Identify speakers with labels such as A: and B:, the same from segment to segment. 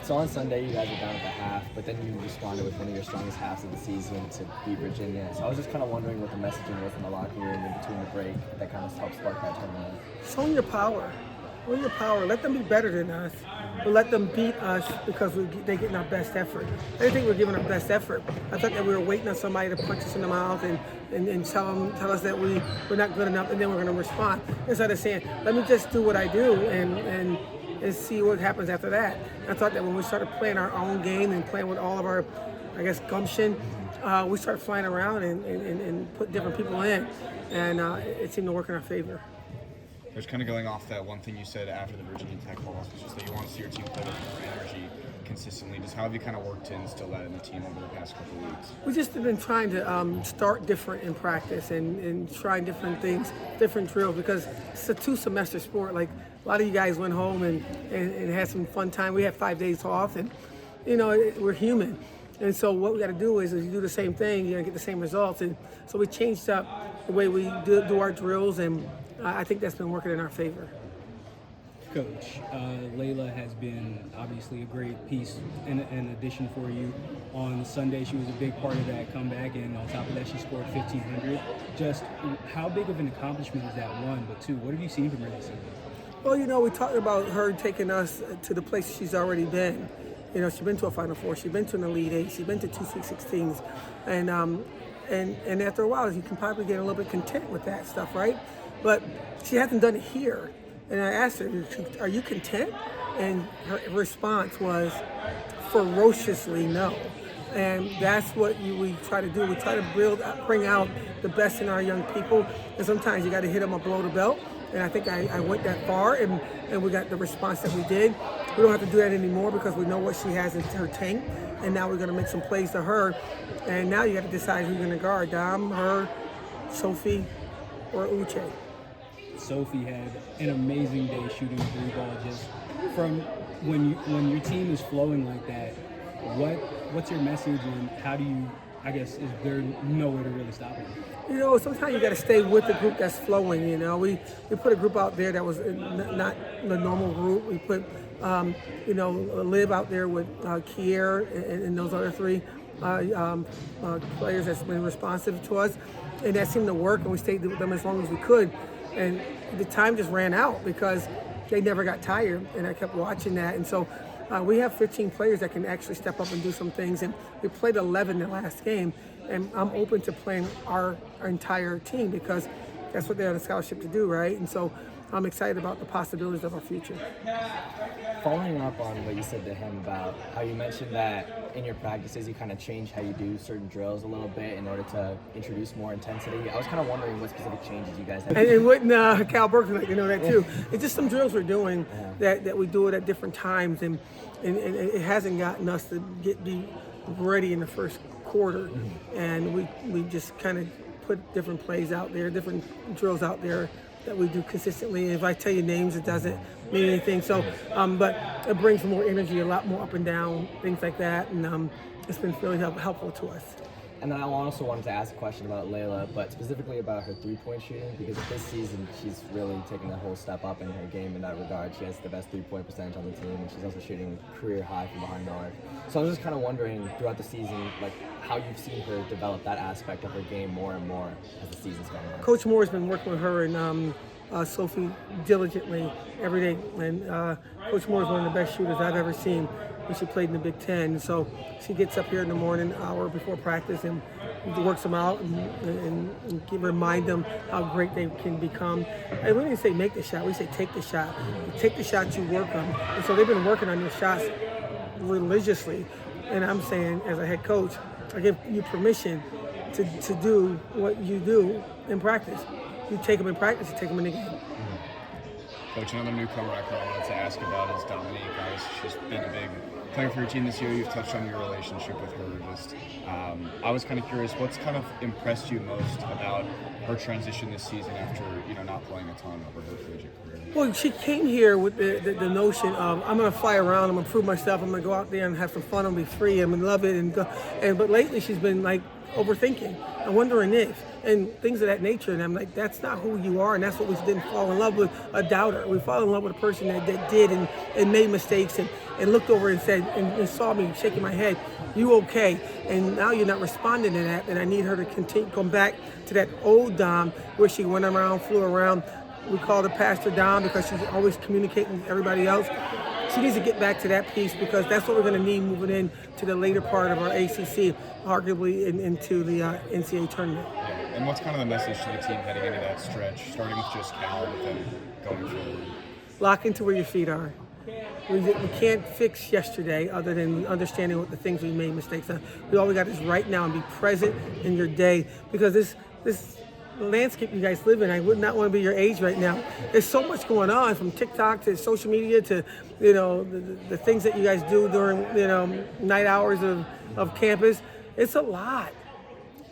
A: So on Sunday, you guys were down at the half, but then you responded with one of your strongest halves of the season to beat Virginia. So I was just kind of wondering what the messaging was in the locker room in between the break that kind of helped spark that tournament.
B: Show your power. Show your power. Let them be better than us, but let them beat us because they're getting our best effort. I didn't think we were giving our best effort. I thought that we were waiting on somebody to punch us in the mouth and tell us that we're not good enough, and then we're going to respond. Instead of saying, let me just do what I do and see what happens after that. I thought that when we started playing our own game and playing with all of our, I guess, gumption, we started flying around and put different people in, and it seemed to work in our favor.
C: Just kind of going off that one thing you said after the Virginia Tech loss, was just that you want to see your team play with more energy consistently. Just how have you kind of worked to instill that in the team over the past couple of weeks?
B: We just have been trying to start different in practice and trying different things, different drills, because it's a 2-semester sport. Like, a lot of you guys went home and had some fun time. We had 5 days off, and we're human. And so what we got to do is you do the same thing, you're going to get the same results. And so we changed up the way we do our drills, and I think that's been working in our favor.
D: Coach, Layla has been obviously a great piece and an addition for you. On Sunday, she was a big part of that comeback, and on top of that, she scored 1,500. Just how big of an accomplishment is that, one? But two, what have you seen from her this season?
B: Well, we talked about her taking us to the place she's already been. She's been to a Final Four, she's been to an Elite Eight, she's been to 2 Sweet 16s, and after a while, you can probably get a little bit content with that stuff, right? But she hasn't done it here. And I asked her, are you content? And her response was ferociously no. And that's what we try to do. We try to bring out the best in our young people. And sometimes you got to hit them up below the belt. And I think I went that far, and we got the response that we did. We don't have to do that anymore because we know what she has in her tank. And now we're going to make some plays to her. And now you got to decide who you're going to guard, Dom, her, Sophie, or Uche.
D: Sophie had an amazing day shooting 3 ball. Just from when your team is flowing like that, what's your message, and how do you, I guess, is there no way to really stop it?
B: Sometimes you got to stay with the group that's flowing. We put a group out there that was not the normal group. We put Liv out there with Kier and those other 3 players that's been responsive to us, and that seemed to work, and we stayed with them as long as we could. And the time just ran out because they never got tired, and I kept watching that. And so we have 15 players that can actually step up and do some things, and we played 11 the last game, and I'm open to playing our entire team because that's what they're on a scholarship to do, right? And so I'm excited about the possibilities of our future.
A: Following up on what you said to him about how you mentioned that in your practices you kind of change how you do certain drills a little bit in order to introduce more intensity. I was kind of wondering what specific changes you guys had.
B: And wouldn't Cal Burke like that too? It's just some drills we're doing that we do it at different times, and it hasn't gotten us to be ready in the first quarter, and we just kind of put different plays out there, different drills out there that we do consistently. If I tell you names, it doesn't mean anything. So, but it brings more energy, a lot more up and down, things like that, and it's been really helpful to us.
A: And then I also wanted to ask a question about Layla, but specifically about her 3-point shooting, because this season she's really taken a whole step up in her game in that regard. She has the best 3-point percentage on the team, and she's also shooting career high from behind the arc. So I was just kind of wondering throughout the season, how you've seen her develop that aspect of her game more and more as the season's gone on.
B: Coach Moore has been working with her and Sophie diligently every day, and Coach Moore is one of the best shooters I've ever seen when she played in the Big Ten. So she gets up here in the morning, hour before practice, and works them out and remind them how great they can become. And we didn't say make the shot, we say take the shot. Take the shot you work on. And so they've been working on their shots religiously. And I'm saying, as a head coach, I give you permission to do what you do in practice. You take them in practice, you take them in the game.
C: Coach, another newcomer I wanted to ask about is Dominique. She's been a big player for your team this year. You've touched on your relationship with her. I was kind of curious, what's kind of impressed you most about her transition this season after not playing a ton over her collegiate career?
B: Well, she came here with the notion of, I'm going to fly around, I'm going to prove myself, I'm going to go out there and have some fun, I'm going to be free, I'm going to love it. But lately she's been overthinking and wondering if and things of that nature. And I'm like, that's not who you are, and that's what we didn't fall in love with, a doubter. We fall in love with a person that did and made mistakes and looked over and said and saw me shaking my head, you okay? And now you're not responding to that, and I need her to continue, come back to that old Dom where she went around, flew around. We called her Pastor Dom because she's always communicating with everybody else. She needs to get back to that piece because that's what we're going to need moving into the later part of our ACC, arguably into the NCAA tournament.
C: Yeah. And what's kind of the message to the team heading into that stretch, starting with just Cal, but then going forward?
B: Lock into where your feet are. We can't fix yesterday other than understanding what the things we made mistakes on. All we got is right now and be present in your day because this landscape you guys live in, I would not want to be your age right now. There's so much going on from TikTok to social media to, the things that you guys do during, night hours of campus. It's a lot.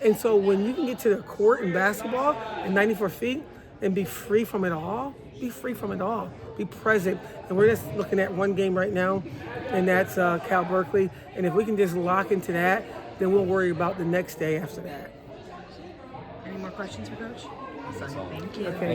B: And so when you can get to the court in basketball at 94 feet and be free from it all, be free from it all. Be present. And we're just looking at one game right now, and that's Cal Berkeley. And if we can just lock into that, then we'll worry about the next day after that.
E: Any more questions for Coach?
C: That's all.
E: Thank you.
B: Okay.